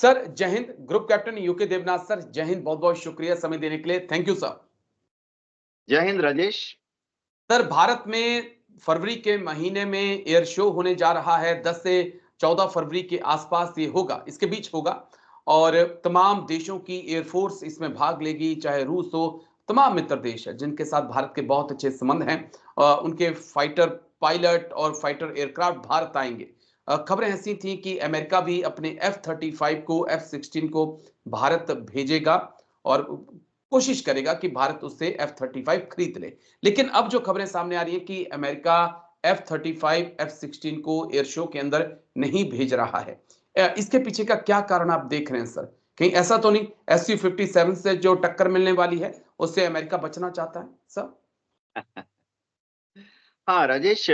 Sir जय Hind. Group captain UK Devnath sir, जय हिंद। बहुत बहुत शुक्रिया समय देने के लिए, थैंक यू सर। जय हिंद राजेश। सर भारत में फरवरी के महीने में एयर शो होने जा रहा है। 10 से 14 फरवरी के आसपास ये होगा, इसके बीच होगा। और तमाम देशों की एयरफोर्स इसमें भाग लेगी, चाहे रूस हो। तमाम मित्र देश है जिनके साथ भारत के बहुत अच्छे संबंध हैं, उनके फाइटर पायलट और फाइटर एयरक्राफ्ट भारत आएंगे। खबरें ऐसी थी कि अमेरिका भी अपने F-35 को, F-16 को भारत भेजेगा और कोशिश करेगा कि भारत उससे F-35 खरीद ले। लेकिन अब जो खबरें सामने आ रही है कि अमेरिका F-35 F-16 को एयर शो के अंदर नहीं भेज रहा है। इसके पीछे का क्या कारण आप देख रहे हैं सर? कहीं ऐसा तो नहीं Su-57 से जो टक्कर मिलने वाली है उससे अमेरिका बचना चाहता है सर? हाँ राजेश,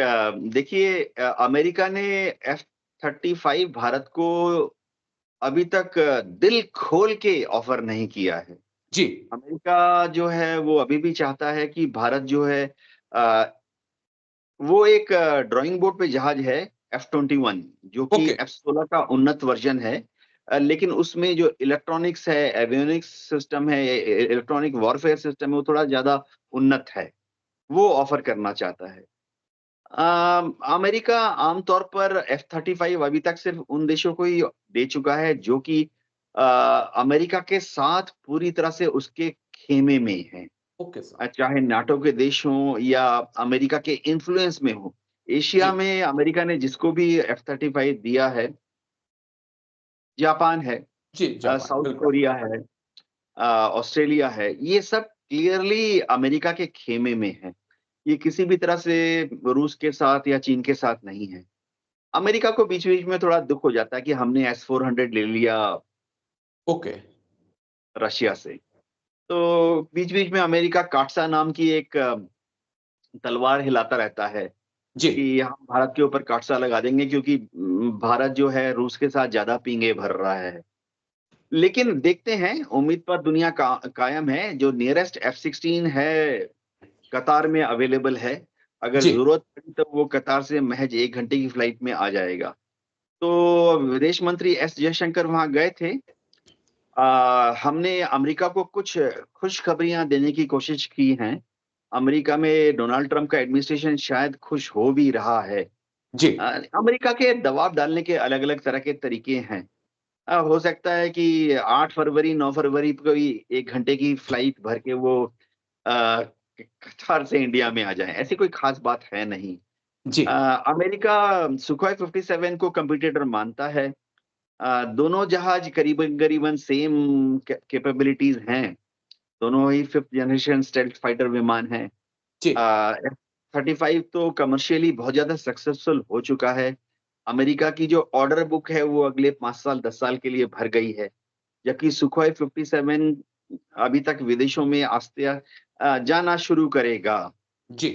देखिए, अमेरिका ने F-35 भारत को अभी तक दिल खोल के ऑफर नहीं किया है। जी। अमेरिका जो है वो अभी भी चाहता है कि भारत जो है अ, वो एक ड्राइंग बोर्ड पे जहाज है F-21, जो कि ओके। F-16 का उन्नत वर्जन है। लेकिन उसमें जो इलेक्ट्रॉनिक्स है, एवियोनिक्स सिस्टम है, इलेक्ट्रॉनिक वॉरफेयर सिस्टम है, वो थोड़ा ज्यादा उन्नत है। वो ऑफर करना चाहता है। अमेरिका आमतौर पर F-35 अभी तक सिर्फ उन देशों को ही दे चुका है जो कि अमेरिका के साथ पूरी तरह से उसके खेमे में है। Okay sir. चाहे नाटो के देश हों या अमेरिका के इन्फ्लुएंस में हो। जी। एशिया में अमेरिका ने जिसको भी F-35 दिया है, जापान है, जी जापान साउथ बिल्कुल। कोरिया है, ऑस्ट्रेलिया है, ये सब क्लियरली अमेरिका के खेमे में है। ये किसी भी तरह से रूस के साथ या चीन के साथ नहीं है। अमेरिका को बीच-बीच में थोड़ा दुःख हो जाता है कि हमने S-400 ले लिया ओके। रशिया से। तो बीच-बीच में अमेरिका काटसा नाम की एक तलवार हिलाता रहता है जी। कि हम भारत के ऊपर काटसा लगा देंगे, क्योंकि भारत जो है रूस के साथ ज़्यादा पींगे भर रहा है। लेकिन देखते हैं, उम्मीद पर दुनिया कायम है। जो नियरेस्ट F-16 है, कतार में अवेलेबल है। अगर जी। ज़रूरत पड़ी तो वो कतार से महज़ 1 घंटे की फ्लाइट में आ जाएगा। तो विदेश मंत्री एस जयशंकर वहाँ गए थे। हमने अमेरिका को कुछ खुशखबरियाँ देने की कोशिश की हैं। अमेरिका में डोनाल्ड ट्रम्प का एडमिनिस्ट्रेशन शायद खुश हो भी रहा है। जी। अमेरिका के दबाव डालने के अलग-अलग तरह के तरीके हैं। हो सकता है कि 8 फरवरी, 9 फरवरी को ही 1 घंटे की फ्लाइट भर के वो अ, कतार से इंडिया में आ जाएँ। ऐसी कोई ख़ास बात है नहीं। जी। अमेरिका सुखोई 57 को कॉम्पिटिटर मानता है। दोनों जहाज करीबन-करीबन सेम कैपेबिलिटीज़ हैं। दोनों ही 5th जनरेशन स्टेल्थ फाइटर विमान हैं। जी। F-35 तो कमर्शियली बहुत ज़्यादा सक्सेसफुल हो चुका है। अमेरिका की जो ऑर्डर बुक है वो अगले 5 साल, 10 साल के लिए भर गई है। जबकि सुखोई 57 अभी तक विदेशों में जाना शुरू करेगा। जी।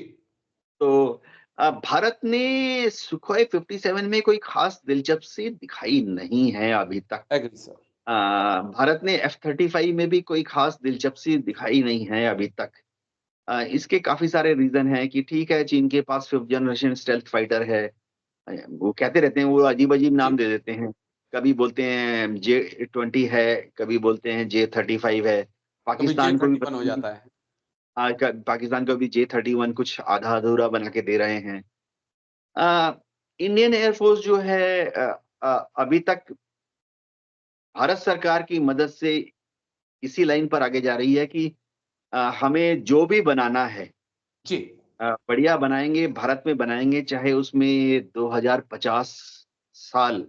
तो भारत ने सुखोई 57 में कोई ख़ास दिलचस्पी दिखाई नहीं है अभी तक। Agree sir. भारत ने F-35 में भी कोई ख़ास दिलचस्पी दिखाई नहीं है अभी तक। इसके काफ़ी सारे रीज़न हैं कि ठीक है, चीन के पास 5th जनरेशन स्टेल्थ फाइटर है। वो कहते रहते हैं, वो अजीब-अजीब नाम जी। दे देते हैं। कभी बोलते हैं J-20 है, कभी बोलते हैं J-35 है। कभी पाकिस्तान को भी J-31 पता हो नहीं, जाता है। पाकिस्तान को भी J-31 कुछ आधा-अधूरा बना के दे रहे हैं। इंडियन एयर फोर्स जो है अभी तक भारत सरकार की मदद से इसी लाइन पर आगे जा रही है कि हमें जो भी बनाना है, जी। बढ़िया बनाएँगे, भारत में बनाएँगे, चाहे उसमें 2050 साल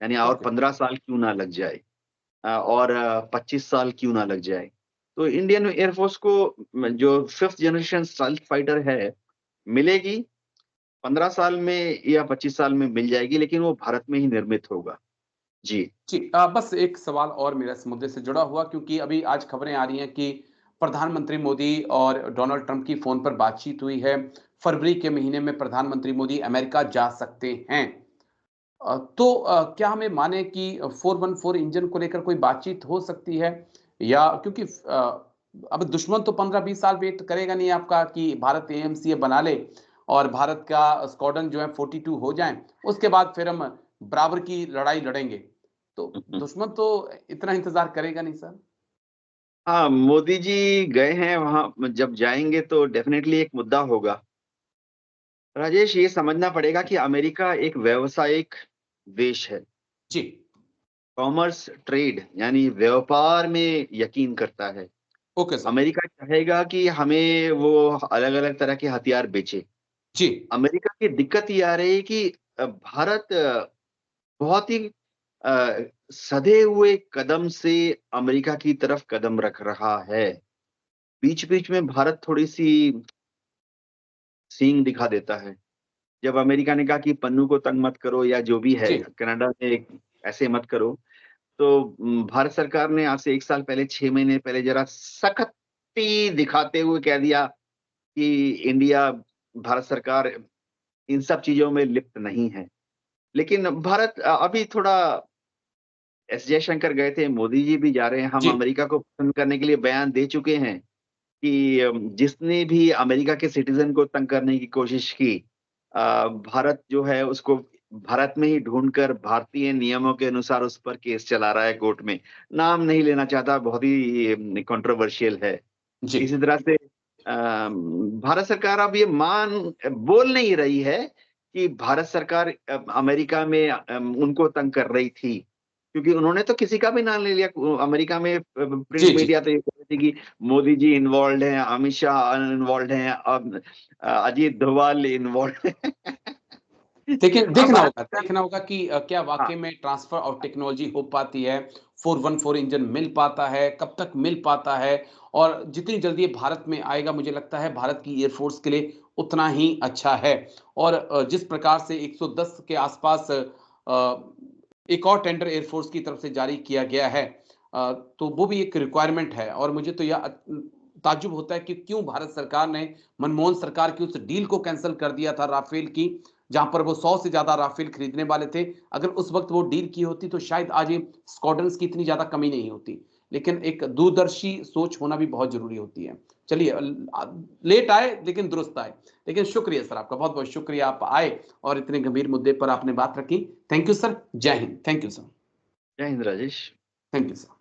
यानी और ओके। 15 साल क्यों ना लग जाए, और 25 साल क्यों ना लग जाए। तो इंडियन एयर फोर्स को जो 5th जनरेशन स्टेल्थ फाइटर है, मिलेगी। 15 साल में या 25 साल में मिल जाएगी, लेकिन वो भारत में ही निर्मित होगा। जी। जी। बस एक सवाल और मेरा इस मुद्दे से जुड़ा हुआ, क्योंकि अभी आज खबरें आ रही हैं कि प्रधानमंत्री मोदी और डोनाल्ड ट्रंप की फ़ोन पर बातचीत हुई है। फरवरी के महीने में प्रधानमंत्री मोदी अमेरिका जा सकते हैं। तो क्या हमें माने कि 414 इंजन को लेकर कोई बातचीत हो सकती है? या क्योंकि अब दुश्मन तो 15-20 साल वेट करेगा नहीं आपका कि भारत एएमसीए बना ले और भारत का स्क्वाड्रन जो है 42 हो जाए, उसके बाद फिर हम बराबर की लड़ाई लड़ेंगे। तो दुश्मन तो इतना इंतजार करेगा नहीं सर। हाँ, मोदी जी गए हैं वहां, जब जाएंगे तो डेफिनेटली एक मुद्दा होगा। राजेश, ये समझना पड़ेगा कि अमेरिका एक व्यावसायिक देश है। जी। कॉमर्स, ट्रेड यानी व्यापार में यकीन करता है। Okay sir. अमेरिका चाहेगा कि हमें वो अलग अलग तरह के हथियार बेचे। जी। अमेरिका की दिक्कत ये आ रही है कि भारत बहुत ही सधे हुए कदम से अमेरिका की तरफ कदम रख रहा है। बीच बीच में भारत थोड़ी सी सींग दिखा देता है। जब अमेरिका ने कहा कि पन्नू को तंग मत करो या जो भी है, जी। कनाडा में ऐसे मत करो, तो भारत सरकार ने आज से 1 साल पहले, 6 महीने पहले जरा सख्ती दिखाते हुए कह दिया कि इंडिया, भारत सरकार इन सब चीजों में लिप्त नहीं है। लेकिन भारत अभी थोड़ा, एस जयशंकर गए थे, मोदी जी भी जा रहे हैं, हम जी। अमेरिका को पसंद करने के लिए बयान दे चुके हैं कि जिसने भी अमेरिका के सिटीजन को तंग करने की कोशिश की, भारत जो है उसको भारत में ही ढूंढकर भारतीय नियमों के अनुसार उस पर केस चला रहा है कोर्ट में। नाम नहीं लेना चाहता, बहुत ही कंट्रोवर्शियल है। जी। इसी तरह से भारत सरकार अब ये बोल नहीं रही है कि भारत सरकार अमेरिका में उनको तंग कर रही थी, क्योंकि उन्होंने तो किसी का भी नाम ले लिया। अमेरिका में जी। प्रिंट जी। मीडिया तो ये कह रही थी कि मोदी जी इन्वॉल्व हैं, अमित शाह इन्वॉल्व हैं, अब अजीत डोभाल इन्वॉल्व है। देखिए, अब भारत देखना होगा कि क्या हाँ, वाकई में ट्रांसफर ऑफ टेक्नोलॉजी हो पाती है, 414 इंजन मिल पाता है, कब तक मिल पाता है, और जितनी जल्दी ये भारत में आएगा मुझे लगता है भारत की एयरफोर्स के लिए उतना ही अच्छा है। और जिस प्रकार से 110 के आसपास एक और टेंडर एयरफोर्स की तरफ से जारी किया गया है, तो वो भी एक रिक्वायरमेंट है। और मुझे तो यह ताज्जुब होता है कि क्यों भारत सरकार ने मनमोहन सरकार की उस डील को कैंसिल कर दिया था राफेल की, जहां पर वो 100 से ज्यादा राफेल खरीदने वाले थे। अगर उस वक्त वो डील की होती तो शायद आज ये स्क्वाड्रन्स की इतनी ज्यादा कमी नहीं होती। लेकिन एक दूरदर्शी सोच होना भी बहुत जरूरी होती है। चलिए, लेट आए लेकिन दुरुस्त आए। लेकिन शुक्रिया सर, आपका बहुत बहुत शुक्रिया, आप आए और इतने गंभीर मुद्दे पर आपने बात रखी। Thank you sir. जय हिंद। Thank you sir. जय Hind Rajesh. Thank you sir.